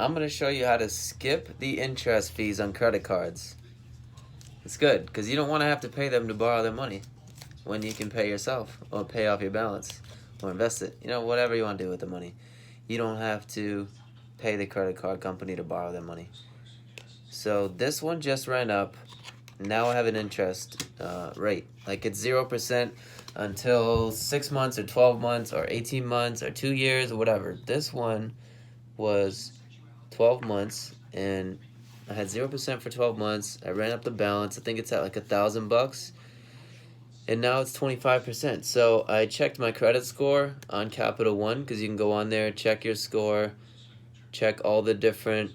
I'm going to show you how to skip the interest fees on credit cards. It's good because you don't want to have to pay them to borrow their money when you can pay yourself or pay off your balance or invest it. Whatever you want to do with the money. You don't have to pay the credit card company to borrow their money. So this one just ran up. Now I have an interest rate. Like it's 0% until 6 months or 12 months or 18 months or 2 years or whatever. This one was 12 months and I had 0% for 12 months. I ran up the balance. I think it's at like $1,000. And now it's 25%. So I checked my credit score on Capital One because you can go on there, check your score, check all the different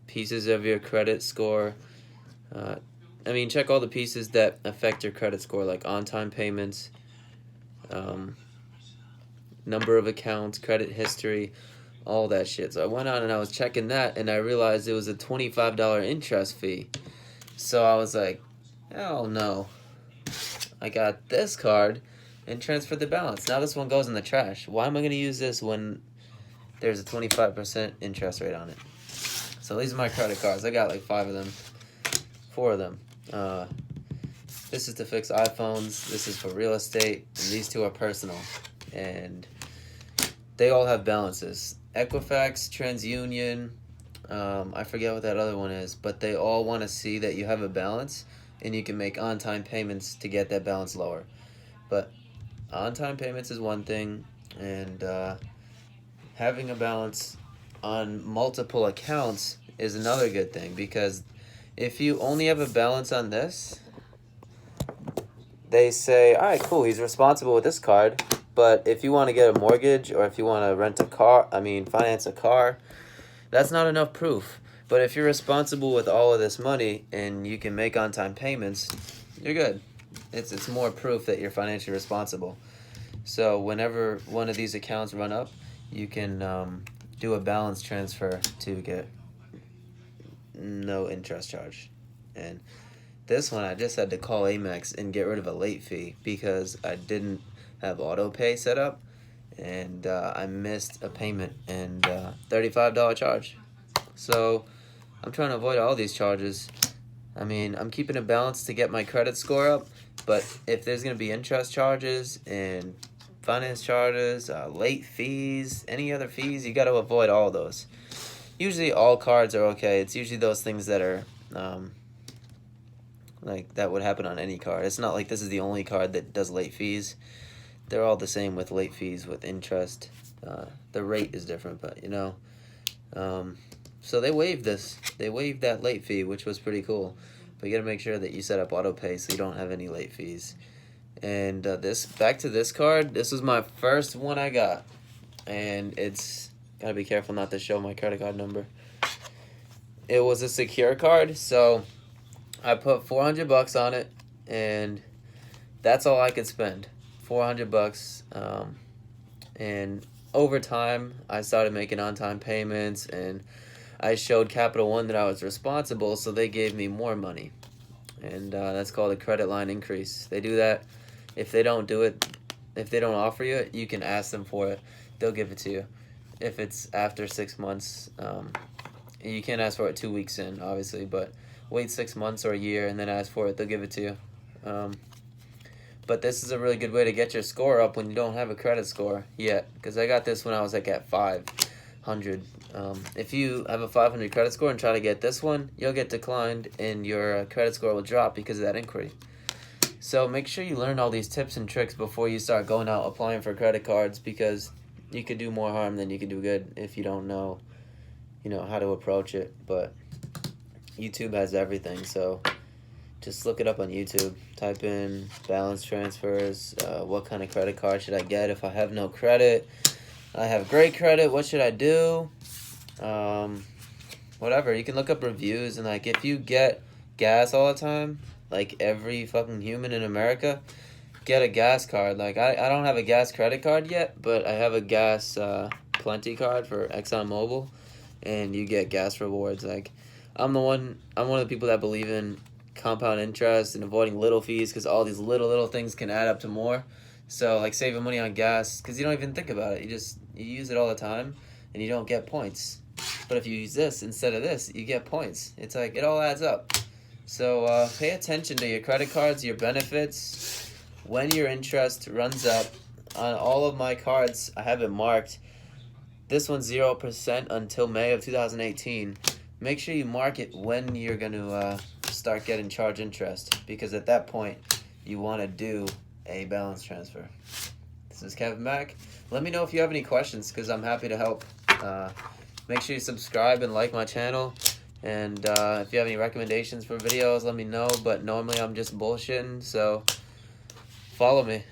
pieces of your credit score. Check all the pieces that affect your credit score, like on-time payments, number of accounts, credit history, all that shit. So I went on and I was checking that, and I realized it was a $25 interest fee. So I was like, hell no. I got this card and transferred the balance. Now this one goes in the trash. Why am I going to use this when there's a 25% interest rate on it? So these are my credit cards. I got like 4 of them. This is to fix iPhones. This is for real estate. And these 2 are personal. And they all have balances. Equifax, TransUnion, I forget what that other one is. But they all want to see that you have a balance. And you can make on-time payments to get that balance lower. But on-time payments is one thing. And having a balance on multiple accounts is another good thing, because if you only have a balance on this, they say, all right, cool, he's responsible with this card, but if you want to get a mortgage or if you want to finance a car, that's not enough proof. But if you're responsible with all of this money and you can make on-time payments, you're good. It's more proof that you're financially responsible. So whenever one of these accounts run up, you can do a balance transfer to get no interest charge. And this one I just had to call Amex and get rid of a late fee because I didn't have auto pay set up, and I missed a payment and $35 charge. So I'm trying to avoid all these charges. I'm keeping a balance to get my credit score up, but if there's going to be interest charges and finance charges, late fees, any other fees, you got to avoid all those. Usually all cards are okay. It's usually those things that are like that would happen on any card. It's not like this is the only card that does late fees. They're all the same with late fees, with interest. The rate is different, but so they waived this. They waived that late fee, which was pretty cool. But you got to make sure that you set up auto pay so you don't have any late fees. And back to this card. This was my first one I got, and it's gotta be careful not to show my credit card number. It was a secure card, so I put $400 on it, and that's all I could spend. $400. And over time, I started making on-time payments, and I showed Capital One that I was responsible, so they gave me more money. And that's called a credit line increase. They do that. If they don't do it, if they don't offer you it, you can ask them for it. They'll give it to you. If it's after 6 months, you can't ask for it 2 weeks in, obviously, but wait 6 months or a year and then ask for it. They'll give it to you. But this is a really good way to get your score up when you don't have a credit score yet, because I got this when I was like at 500. If you have a 500 credit score and try to get this one, you'll get declined and your credit score will drop because of that inquiry. So make sure you learn all these tips and tricks before you start going out applying for credit cards, because you could do more harm than you can do good if you don't know, how to approach it. But YouTube has everything, so just look it up on YouTube. Type in balance transfers. What kind of credit card should I get if I have no credit? I have great credit. What should I do? Whatever. You can look up reviews, and like if you get gas all the time, like every fucking human in America, get a gas card. Like I don't have a gas credit card yet, but I have a gas plenty card for ExxonMobil, and you get gas rewards. Like I'm one of the people that believe in compound interest and avoiding little fees, because all these little things can add up to more. So like saving money on gas, because you don't even think about it. You use it all the time and you don't get points. But if you use this instead of this, you get points. It's like, it all adds up. So pay attention to your credit cards, your benefits, when your interest runs up. On all of my cards, I have it marked. This one's 0% until May of 2018. Make sure you mark it when you're going to start getting charged interest, because at that point, you want to do a balance transfer. This is Kevin Mack. Let me know if you have any questions, because I'm happy to help. Make sure you subscribe and like my channel. And if you have any recommendations for videos, let me know. But normally I'm just bullshitting, so follow me.